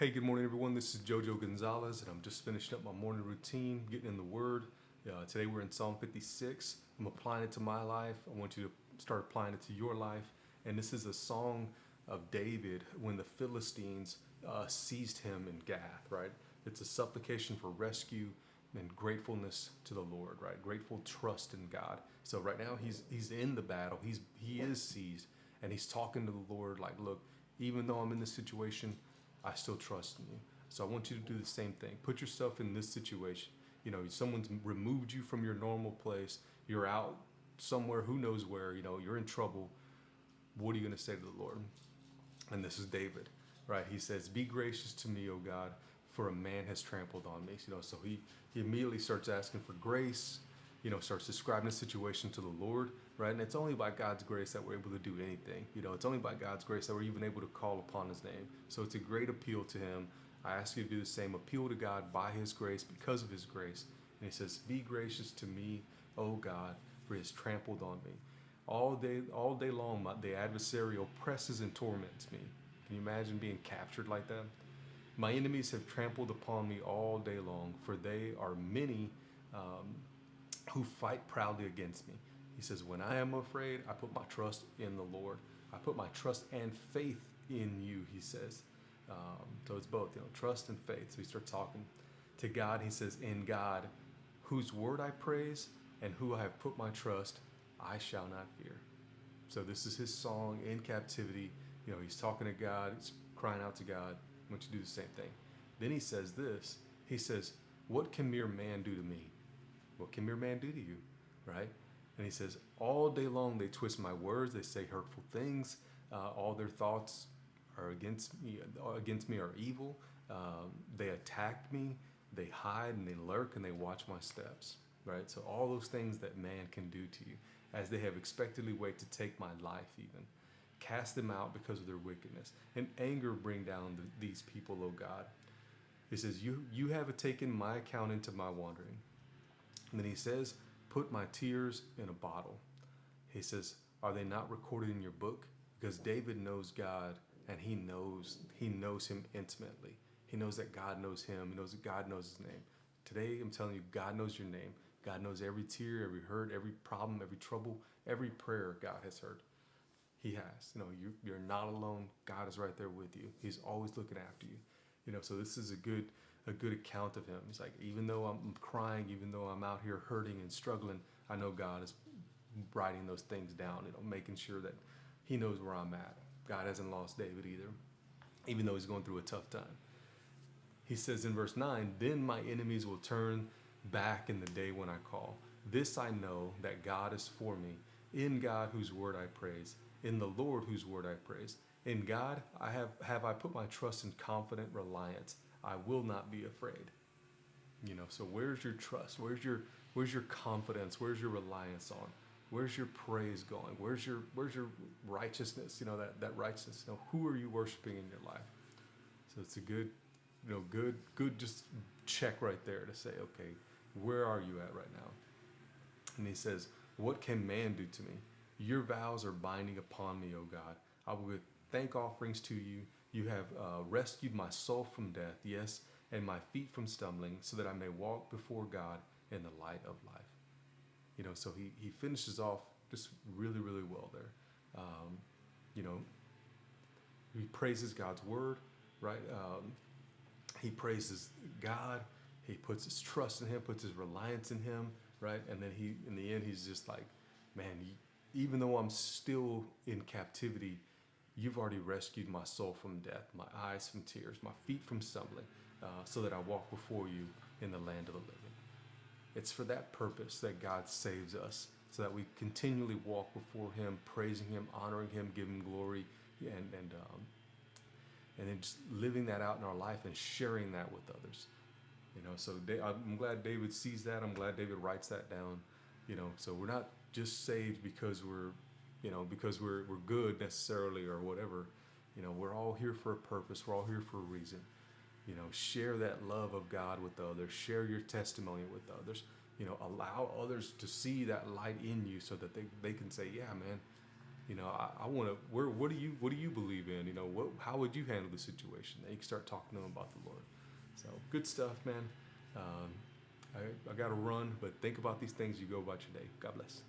Hey, good morning, everyone. This is Jojo Gonzalez, and I'm just finishing up my morning routine, getting in the Word. Today we're in Psalm 56. I'm applying it to my life. I want you to start applying it to your life. And this is a song of David when the Philistines seized him in Gath, right? It's a supplication for rescue and gratefulness to the Lord, right? Grateful trust in God. So right now he's in the battle. He is seized, and he's talking to the Lord like, look, even though I'm in this situation, I still trust in you. So I want you to do the same thing. Put yourself in this situation. Someone's removed you from your normal place. You're out somewhere, who knows where, you're in trouble. What are you going to say to the Lord? And this is David, right? He says, "Be gracious to me, O God, for a man has trampled on me." So he immediately starts asking for grace, starts describing the situation to the Lord, right? And it's only by God's grace that we're able to do anything. It's only by God's grace that we're even able to call upon his name. So it's a great appeal to him. I ask you to do the same. Appeal to God by his grace, because of his grace. And he says, "Be gracious to me, O God, for he has trampled on me. All day long, the adversary oppresses and torments me." Can you imagine being captured like that? "My enemies have trampled upon me all day long, for they are many who fight proudly against me." He says, "When I am afraid, I put my trust in the Lord. I put my trust and faith in you," he says. So it's both, trust and faith. So he starts talking to God. He says, "In God, whose word I praise and who I have put my trust, I shall not fear." So this is his song in captivity. He's talking to God. He's crying out to God. I want you to do the same thing. Then he says this. He says, "What can mere man do to me? What can mere man do to you?" Right? And he says, "All day long they twist my words. They say hurtful things. All their thoughts are against me. Against me are evil. They attack me. They hide and they lurk and they watch my steps." Right? So all those things that man can do to you, as they have expectedly wait to take my life, even cast them out because of their wickedness, and anger bring down these people, O God. He says, you have taken my account into my wandering. And then he says, "Put my tears in a bottle." He says, "Are they not recorded in your book?" Because David knows God, and he knows him intimately. He knows that God knows him. He knows that God knows his name. Today, I'm telling you, God knows your name. God knows every tear, every hurt, every problem, every trouble, every prayer God has heard. He has. You're not alone. God is right there with you. He's always looking after you. So this is a good account of him. He's like, even though I'm crying, even though I'm out here hurting and struggling, I know God is writing those things down, making sure that he knows where I'm at. God hasn't lost David either, even though he's going through a tough time. He says in verse 9, "Then my enemies will turn back in the day when I call. This I know, that God is for me. In God whose word I praise. In the Lord whose word I praise. In God have I put my trust and confident reliance. I will not be afraid." So where's your trust? Where's your confidence? Where's your reliance on? Where's your praise going? Where's your righteousness? That righteousness. Who are you worshiping in your life? So it's a good just check right there to say, okay, where are you at right now? And he says, "What can man do to me? Your vows are binding upon me, O God. I will give thank offerings to you. You have rescued my soul from death, yes, and my feet from stumbling, so that I may walk before God in the light of life." So he finishes off just really, really well there. Um, you know, he praises God's word, right? He praises God. He puts his trust in him, puts his reliance in him, right? And then in the end, he's just like, "Man, even though I'm still in captivity, you've already rescued my soul from death, my eyes from tears, my feet from stumbling, so that I walk before you in the land of the living." It's for that purpose that God saves us, so that we continually walk before him, praising him, honoring him, giving him glory, and then just living that out in our life and sharing that with others. So I'm glad David sees that. I'm glad David writes that down. So we're not just saved because we're good necessarily or whatever. We're all here for a purpose. We're all here for a reason. Share that love of God with others. Share your testimony with others. Allow others to see that light in you, so that they can say, "Yeah, man, You know, I want to. What do you believe in? You know, how would you handle the situation? And you can start talking to them about the Lord. So good stuff, man. Um, I got to run, but think about these things. You go about your day. God bless.